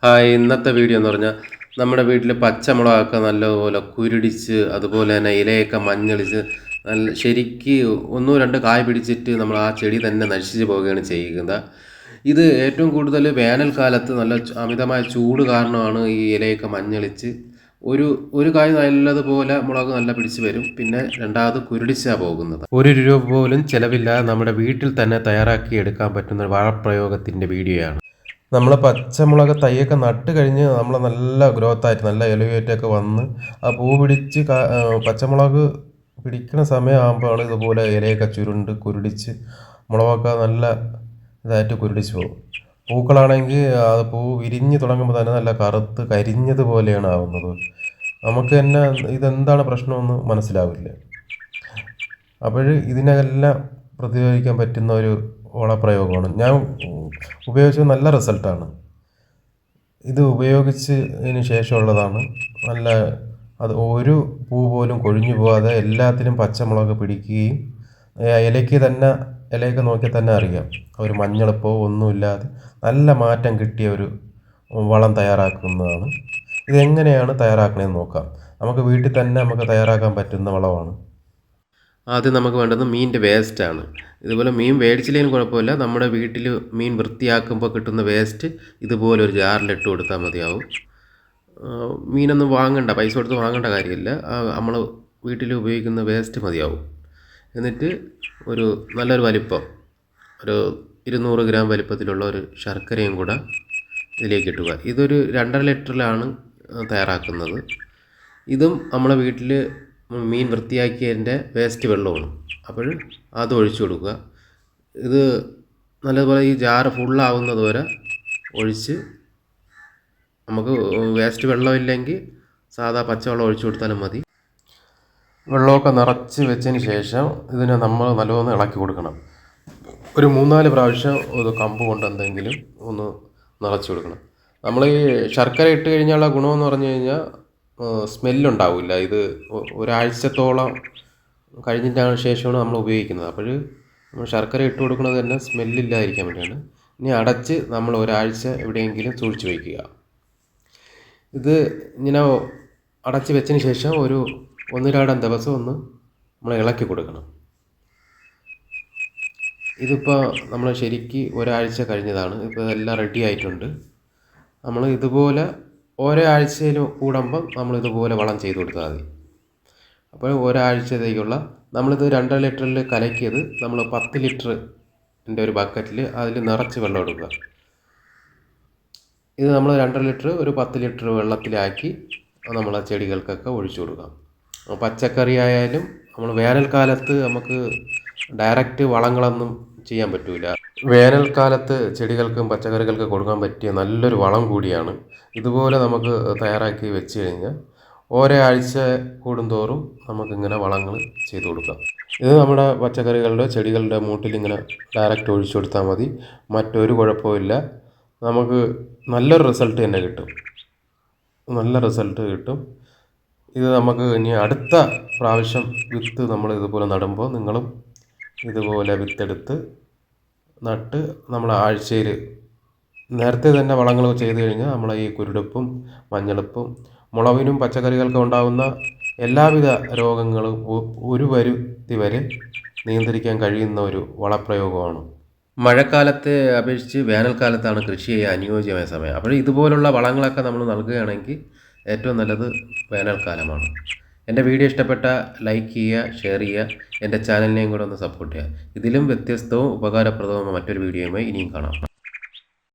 ഇന്നത്തെ വീഡിയോ എന്ന് പറഞ്ഞാൽ നമ്മുടെ വീട്ടിൽ പച്ചമുളകൊക്കെ നല്ലപോലെ കുരുടിച്ച് അതുപോലെ തന്നെ ഇലയൊക്കെ മഞ്ഞളിച്ച് നല്ല ശരിക്ക് ഒന്നോ രണ്ടോ കായ് പിടിച്ചിട്ട് നമ്മൾ ആ ചെടി തന്നെ നശിച്ചു പോവുകയാണ് ചെയ്യുന്നത്. ഇത് ഏറ്റവും കൂടുതൽ വേനൽക്കാലത്ത് നല്ല അമിതമായ ചൂട് കാരണമാണ് ഈ ഇലയൊക്കെ മഞ്ഞളിച്ച് ഒരു ഒരു കായ് നല്ലതുപോലെ മുളക് നല്ല പിടിച്ച് വരും. പിന്നെ രണ്ടാമത് കുരുടിച്ചാണ് പോകുന്നത്. 1 രൂപ പോലും ചിലവില്ലാതെ നമ്മുടെ വീട്ടിൽ തന്നെ തയ്യാറാക്കി എടുക്കാൻ പറ്റുന്ന വളപ്രയോഗത്തിൻ്റെ വീഡിയോയാണ്. നമ്മൾ പച്ചമുളക് തൈയൊക്കെ നട്ട് കഴിഞ്ഞ് നമ്മൾ നല്ല ഗ്രോത്തായിട്ട് നല്ല എലിവേറ്റൊക്കെ വന്ന് ആ പൂ പിടിച്ച് പച്ചമുളക് പിടിക്കുന്ന സമയമാകുമ്പോഴാണ് ഇതുപോലെ ഇലയൊക്കെ ചുരുണ്ട് കുരുടിച്ച് മുളകൊക്കെ നല്ല ഇതായിട്ട് കുരുടിച്ച് പോകും. പൂക്കളാണെങ്കിൽ അത് പൂ വിരിഞ്ഞ് തുടങ്ങുമ്പോൾ തന്നെ നല്ല കറുത്ത് കരിഞ്ഞതുപോലെയാണ് ആവുന്നത്. നമുക്ക് തന്നെ ഇതെന്താണ് പ്രശ്നമെന്ന് മനസ്സിലാവില്ല. അപ്പോൾ ഇതിനെല്ലാം പ്രതിരോധിക്കാൻ പറ്റുന്ന ഒരു വളപ്രയോഗമാണ് ഞാൻ ഉപയോഗിച്ചത്. നല്ല റിസൾട്ടാണ്. ഇത് ഉപയോഗിച്ചതിന് ശേഷമുള്ളതാണ്. നല്ല അത് ഒരു പൂ പോലും കൊഴിഞ്ഞു പോകാതെ എല്ലാത്തിലും പച്ചമുളക് പിടിക്കുകയും ഇലയ്ക്ക് നോക്കി തന്നെ അറിയാം ഒരു മഞ്ഞളിപ്പോ ഒന്നുമില്ലാതെ നല്ല മാറ്റം കിട്ടിയ ഒരു വളം തയ്യാറാക്കുന്നതാണ്. ഇതെങ്ങനെയാണ് തയ്യാറാക്കണമെന്ന് നോക്കാം. നമുക്ക് വീട്ടിൽ തന്നെ നമുക്ക് തയ്യാറാക്കാൻ പറ്റുന്ന വളമാണ്. ആദ്യം നമുക്ക് വേണ്ടത് മീനിൻ്റെ വേസ്റ്റാണ്. ഇതുപോലെ മീൻ മേടിച്ചില്ലെങ്കിലും കുഴപ്പമില്ല. നമ്മുടെ വീട്ടിൽ മീൻ വൃത്തിയാക്കുമ്പോൾ കിട്ടുന്ന വേസ്റ്റ് ഇതുപോലെ ഒരു ജാറിലിട്ട് കൊടുത്താൽ മതിയാവും. മീനൊന്നും വാങ്ങണ്ട, പൈസ കൊടുത്ത് വാങ്ങേണ്ട കാര്യമില്ല. നമ്മൾ വീട്ടിൽ ഉപയോഗിക്കുന്ന വേസ്റ്റ് മതിയാവും. എന്നിട്ട് നല്ലൊരു വലിപ്പം, ഒരു 200 ഗ്രാം വലിപ്പത്തിലുള്ള ഒരു ശർക്കരയും കൂടെ ഇതിലേക്ക് ഇട്ടുക. ഇതൊരു 2.5 ലിറ്ററിലാണ് തയ്യാറാക്കുന്നത്. ഇതും നമ്മളെ വീട്ടിൽ മീൻ വൃത്തിയാക്കിയതിൻ്റെ വേസ്റ്റ് വെള്ളമാണ്. അപ്പോൾ അത് ഒഴിച്ചു കൊടുക്കുക. ഇത് നല്ലതുപോലെ ഈ ജാറ് ഫുള്ളാവുന്നത് വരെ ഒഴിച്ച്, നമുക്ക് വേസ്റ്റ് വെള്ളമില്ലെങ്കിൽ സാധാ പച്ചവെള്ളം ഒഴിച്ചു കൊടുത്താലും മതി. വെള്ളമൊക്കെ നിറച്ച് വെച്ചതിന് ശേഷം ഇതിനെ നമ്മൾ നല്ലപോലെ ഇളക്കി കൊടുക്കണം. ഒരു 3-4 പ്രാവശ്യം ഒരു കമ്പ് കൊണ്ട് എന്തെങ്കിലും ഒന്ന് നിറച്ച് കൊടുക്കണം. നമ്മൾ ഈ ശർക്കര ഇട്ട് കഴിഞ്ഞുള്ള ഗുണമെന്ന് പറഞ്ഞു കഴിഞ്ഞാൽ സ്മെല്ലുണ്ടാവില്ല. ഇത് ഒരാഴ്ചത്തോളം കഴിഞ്ഞിട്ടാണ് ശേഷമാണ് നമ്മൾ ഉപയോഗിക്കുന്നത്. അപ്പോൾ നമ്മൾ ശർക്കര ഇട്ട് കൊടുക്കുന്നത് തന്നെ സ്മെല്ലില്ലാതിരിക്കാൻ വേണ്ടിയാണ്. ഇനി അടച്ച് നമ്മൾ ഒരാഴ്ച എവിടെയെങ്കിലും സൂക്ഷിച്ച് വയ്ക്കുക. ഇത് ഇങ്ങനെ അടച്ച് വെച്ചതിന് ശേഷം ഒരു 1-2 ദിവസം നമ്മൾ ഇളക്കി കൊടുക്കണം. ഇതിപ്പോൾ നമ്മൾ ശരിക്ക് ഒരാഴ്ച കഴിഞ്ഞതാണ്. ഇപ്പോൾ എല്ലാം റെഡി ആയിട്ടുണ്ട്. നമ്മൾ ഇതുപോലെ ഓരോ ആഴ്ചയിൽ കൂടുമ്പം നമ്മളിതുപോലെ വളം ചെയ്ത് കൊടുത്താൽ മതി. അപ്പോൾ ഒരാഴ്ചത്തേക്കുള്ള നമ്മളിത് 2.5 ലിറ്ററിൽ കലക്കിയത് നമ്മൾ 10 ലിറ്ററിൻ്റെ ഒരു ബക്കറ്റിൽ അതിൽ നിറച്ച് വെള്ളം എടുക്കുക. ഇത് നമ്മൾ 2.5 ലിറ്റർ ഒരു 10 ലിറ്റർ വെള്ളത്തിലാക്കി നമ്മളെ ചെടികൾക്കൊക്കെ ഒഴിച്ചു കൊടുക്കാം. പച്ചക്കറി ആയാലും നമ്മൾ വേനൽക്കാലത്ത് നമുക്ക് ഡയറക്റ്റ് വളങ്ങളൊന്നും ചെയ്യാൻ പറ്റില്ല. വേനൽക്കാലത്ത് ചെടികൾക്കും പച്ചക്കറികൾക്കും കൊടുക്കാൻ പറ്റിയ നല്ലൊരു വളം കൂടിയാണ്. ഇതുപോലെ നമുക്ക് തയ്യാറാക്കി വെച്ച് കഴിഞ്ഞാൽ ഓരോ ആഴ്ച കൂടുന്തോറും നമുക്കിങ്ങനെ വളങ്ങൾ ചെയ്ത് കൊടുക്കാം. ഇത് നമ്മുടെ പച്ചക്കറികളുടെ ചെടികളുടെ മൂട്ടിലിങ്ങനെ ഡയറക്റ്റ് ഒഴിച്ചു കൊടുത്താൽ മതി. മറ്റൊരു കുഴപ്പമില്ല. നമുക്ക് നല്ലൊരു റിസൾട്ട് തന്നെ കിട്ടും. നല്ല റിസൾട്ട് കിട്ടും. ഇത് നമുക്ക് ഇനി അടുത്ത പ്രാവശ്യം വിത്ത് നമ്മൾ ഇതുപോലെ നടുമ്പോൾ നിങ്ങളും ഇതുപോലെ വിത്തെടുത്ത് നട്ട് നമ്മൾ ആഴ്ചയിൽ നേരത്തെ തന്നെ വളങ്ങൾ ചെയ്ത് കഴിഞ്ഞാൽ നമ്മളെ ഈ കുരുടിപ്പും മഞ്ഞളിപ്പും മുളകിനും പച്ചക്കറികൾക്കും ഉണ്ടാകുന്ന എല്ലാവിധ രോഗങ്ങളും ഒരു പരിധി വരെ നിയന്ത്രിക്കാൻ കഴിയുന്ന ഒരു വളപ്രയോഗമാണ്. മഴക്കാലത്തെ അപേക്ഷിച്ച് വേനൽക്കാലത്താണ് കൃഷി ചെയ്യാൻ അനുയോജ്യമായ സമയം. അപ്പോൾ ഇതുപോലുള്ള വളങ്ങളൊക്കെ നമ്മൾ നൽകുകയാണെങ്കിൽ ഏറ്റവും നല്ലത് വേനൽക്കാലമാണ്. എൻ്റെ വീഡിയോ ഇഷ്ടപ്പെട്ട ലൈക്ക് ചെയ്യുക, ഷെയർ ചെയ്യുക, എൻ്റെ ചാനലിനെയും കൂടെ ഒന്ന് സപ്പോർട്ട് ചെയ്യുക. ഇതിലും വ്യത്യസ്തവും ഉപകാരപ്രദവുമായ മറ്റൊരു വീഡിയോയുമായി ഇനിയും കാണാം.